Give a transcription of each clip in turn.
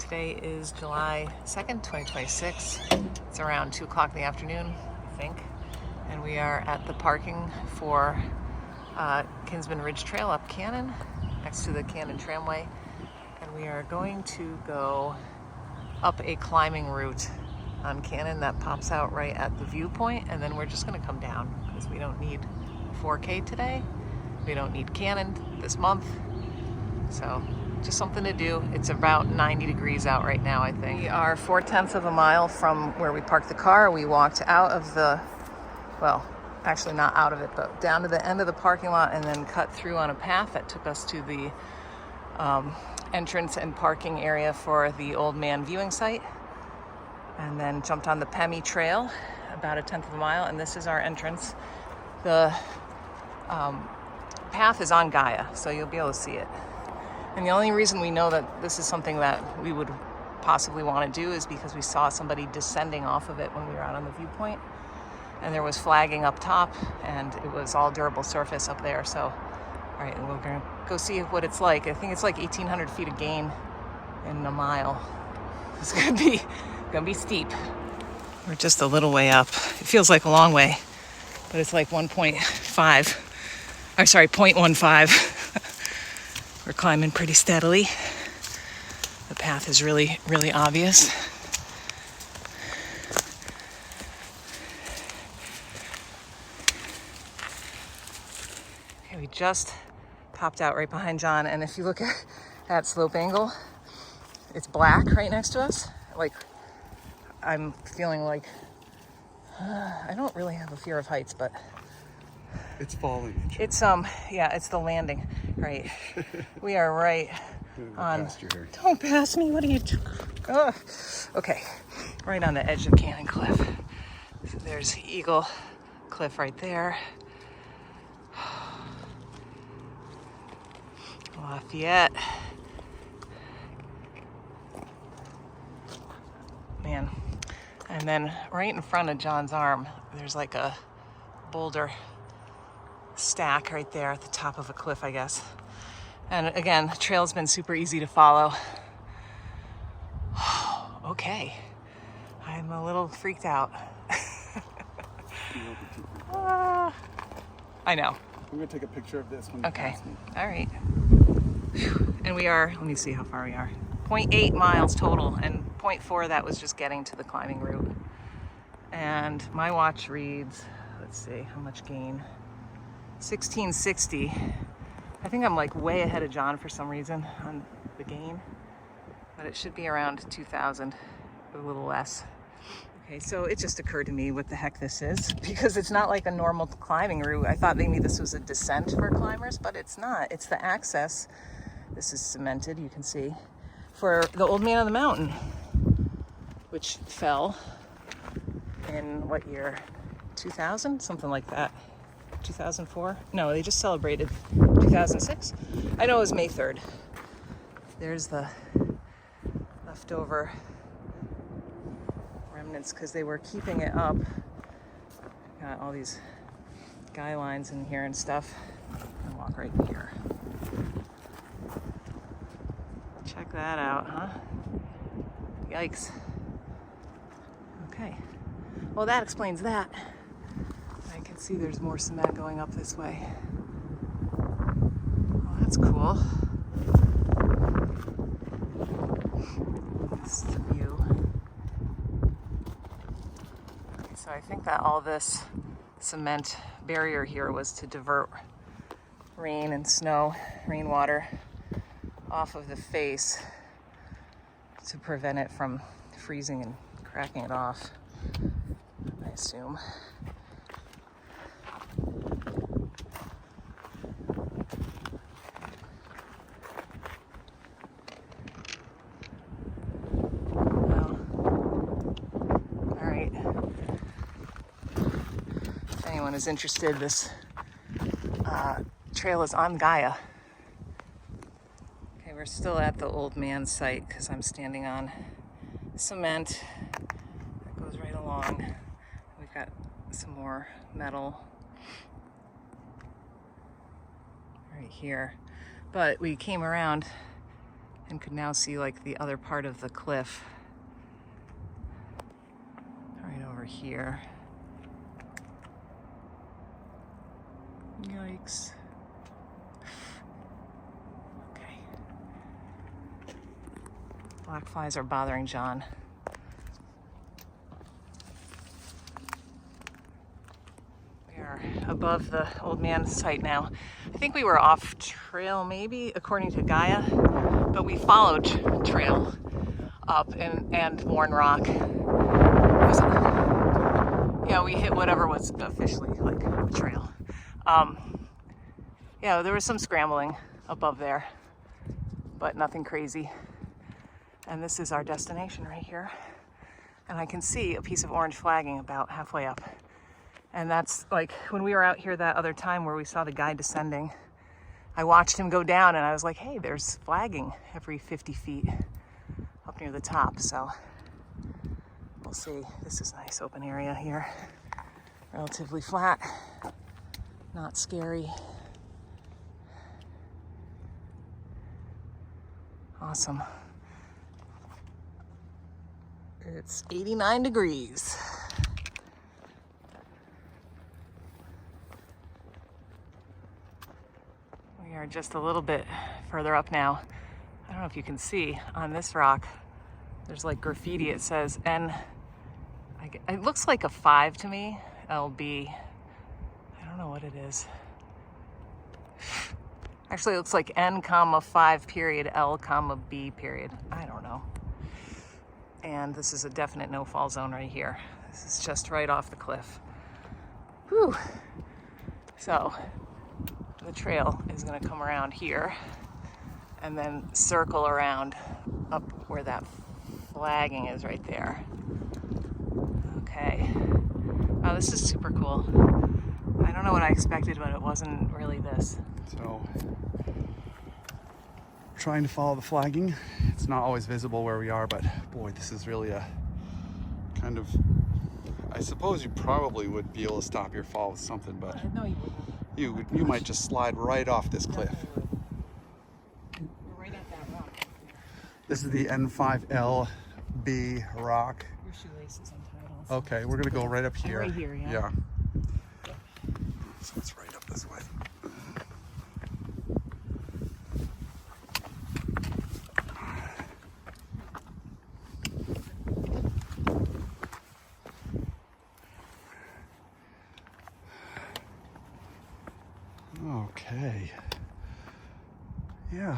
Today is July 2nd, 2026. It's around 2 o'clock in the afternoon, I think. And we are at the parking for Kinsman Ridge Trail up Cannon, next to the Cannon Tramway. And we are going to go up a climbing route on Cannon that pops out right at the viewpoint. And then we're just gonna come down because we don't need 4K today. We don't need Cannon this month. So just something to do. It's about 90 degrees out right now, I think. We are 4/10 of a mile from where we parked the car. We walked out of the, well, actually not out of it, but down to the end of the parking lot and then cut through on a path that took us to the entrance and parking area for the Old Man viewing site. And then jumped on the Pemi Trail, about 1/10 of a mile, and this is our entrance. The path is on Gaia, so you'll be able to see it. And the only reason we know that this is something that we would possibly want to do is because we saw somebody descending off of it when we were out on the viewpoint. And there was flagging up top, and it was all durable surface up there. So, all right, we're going to go see what it's like. I think it's like 1,800 feet of gain in a mile. It's going to be steep. We're just a little way up. It feels like a long way, but it's like 0.15. We're climbing pretty steadily. The path is really, really obvious. Okay, we just popped out right behind John, and if you look at that slope angle, it's black right next to us. Like, I'm feeling like, I don't really have a fear of heights, but it's falling. It's yeah, it's the landing, right? We are right on. Don't pass me. What are you doing? Oh. Okay, right on the edge of Cannon Cliff. So there's Eagle Cliff right there. Lafayette. Man. And then right in front of John's arm, there's like a boulder stack right there at the top of a cliff, I guess. And again, the trail's been super easy to follow. Okay, I'm a little freaked out. I know. I'm gonna take a picture of this when you pass me. All right. And we are, let me see how far we are. 0.8 miles total, and 0.4 that was just getting to the climbing route. And my watch reads, let's see, how much gain? 1660. I think I'm like way ahead of John for some reason on the gain, but it should be around 2,000, a little less. Okay, so it just occurred to me what the heck this is, because it's not like a normal climbing route. I thought maybe this was a descent for climbers, but it's not. It's the access. This is cemented, you can see, for the Old Man of the Mountain, which fell in what year? 2000? Something like that. 2004? No, they just celebrated 2006. I know it was May 3rd. There's the leftover remnants because they were keeping it up. Got all these guy lines in here and stuff. I'll walk right in here. Check that out, huh? Yikes. Okay. Well, that explains that. I can see there's more cement going up this way. Well, that's cool. This is the view. Okay, so I think that all this cement barrier here was to divert rain and snow, rainwater, off of the face to prevent it from freezing and cracking it off, I assume. If anyone is interested, this trail is on Gaia. Okay, we're still at the Old Man site because I'm standing on cement that goes right along. We've got some more metal right here. But we came around and could now see like the other part of the cliff right over here. Yikes. Okay. Black flies are bothering John. We are above the old man's site now. I think we were off trail maybe, according to Gaia, but we followed trail up and Worn Rock. Yeah, we hit whatever was officially like a trail. Yeah, there was some scrambling above there, but nothing crazy. And this is our destination right here. And I can see a piece of orange flagging about halfway up. And that's like when we were out here that other time where we saw the guy descending, I watched him go down and I was like, hey, there's flagging every 50 feet up near the top. So we'll see. This is a nice open area here. Relatively flat, not scary. Awesome. It's 89 degrees. We are just a little bit further up now. I don't know if you can see on this rock, there's like graffiti. It says N, it looks like a 5 to me, LB. I don't know what it is. Actually, it looks like N, 5 period, L, B period. I don't know. And this is a definite no-fall zone right here. This is just right off the cliff. Whew. So the trail is gonna come around here and then circle around up where that flagging is right there. Okay. Wow, this is super cool. I don't know what I expected, but it wasn't really this. So, trying to follow the flagging. It's not always visible where we are, but boy, this is really a kind of, I suppose you probably would be able to stop your fall with something, but No, you wouldn't. you might just slide right off this cliff. We're right at that rock. This is the N5LB rock. Your shoelace is untied. Okay, we're gonna go right up here. Right here, yeah. Yeah. So it's right up this way. Okay. Yeah.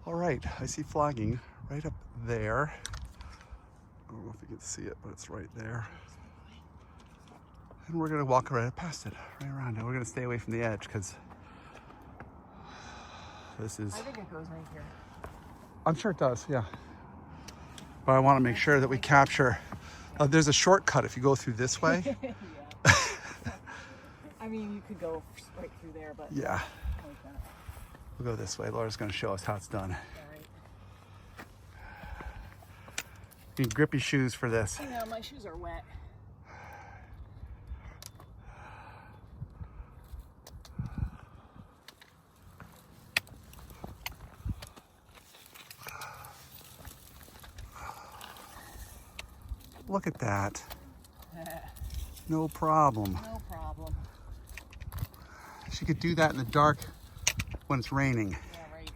All right, I see flagging right up there. I don't know if you can see it, but it's right there. And we're gonna walk right past it, right around it. We're gonna stay away from the edge because this is... I think it goes right here. I'm sure it does, yeah. But I wanna make sure that we capture, there's a shortcut if you go through this way. Yeah. I mean, you could go right through there, but Yeah, I like that. we'll go this way. Laura's gonna show us how it's done. All right. You need grippy shoes for this. You know, my shoes are wet. Look at that. No problem. No problem. She could do that in the dark when it's raining. Yeah, right.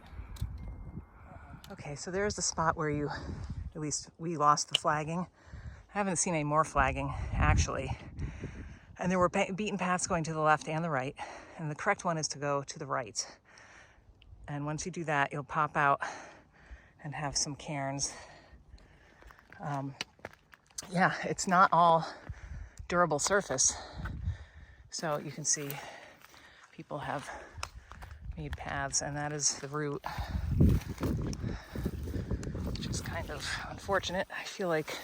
Okay, so there's the spot where you, at least we lost the flagging. I haven't seen any more flagging, actually. And there were beaten paths going to the left and the right. And the correct one is to go to the right. And once you do that, you'll pop out and have some cairns. Yeah, it's not all durable surface. So you can see people have made paths, and that is the route, which is kind of unfortunate. I feel like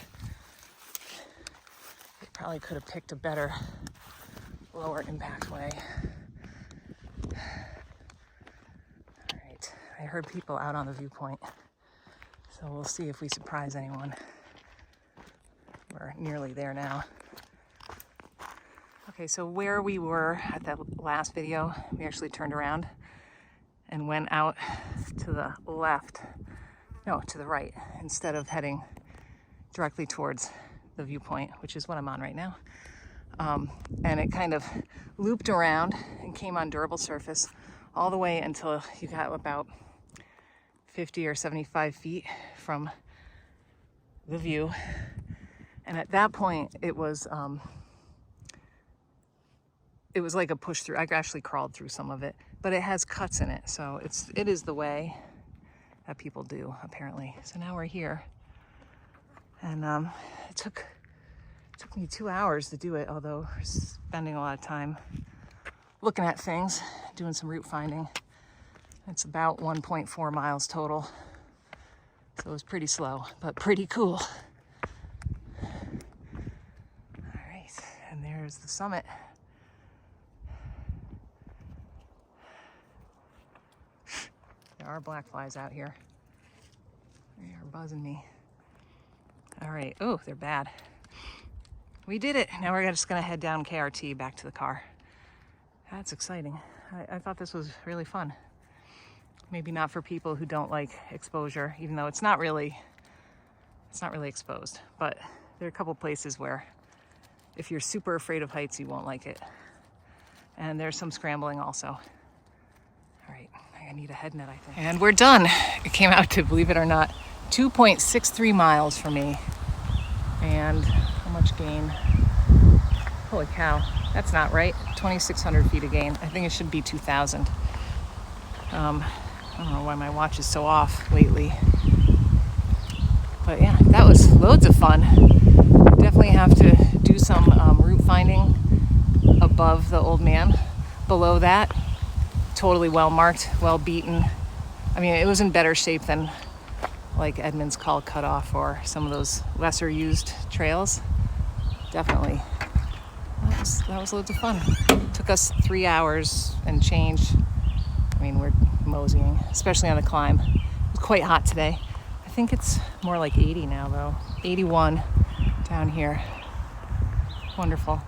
they probably could have picked a better, lower impact way. All right, I heard people out on the viewpoint, so we'll see if we surprise anyone. We're nearly there now. Okay, so where we were at that last video, we actually turned around and went out to the left, no, to the right, instead of heading directly towards the viewpoint, which is what I'm on right now. And it kind of looped around and came on durable surface all the way until you got about 50 or 75 feet from the view. And at that point, it was like a push through. I actually crawled through some of it, but it has cuts in it, so it is the way that people do, apparently. So now we're here, and it took me 2 hours to do it, although we're spending a lot of time looking at things, doing some route finding. It's about 1.4 miles total, so it was pretty slow, but pretty cool. All right, and there's the summit. There are black flies out here. They are buzzing me. All right, oh, they're bad. We did it. Now we're just gonna head down KRT back to the car. That's exciting. I thought this was really fun. Maybe not for people who don't like exposure, even though it's not really exposed. But there are a couple places where if you're super afraid of heights, you won't like it. And there's some scrambling also. All right, I need a head net, I think. And we're done. It came out to, believe it or not, 2.63 miles for me. And how much gain? Holy cow, that's not right. 2,600 feet of gain. I think it should be 2,000. I don't know why my watch is so off lately. But yeah, that was loads of fun. Definitely have to do some route finding above the Old Man. Below that, totally well marked, well beaten. I mean, it was in better shape than like Edmonds Call Cutoff or some of those lesser used trails. Definitely. That was loads of fun. It took us 3 hours and change. I mean, we're moseying, especially on the climb. It was quite hot today. I think it's more like 80 now though. 81 down here. Wonderful.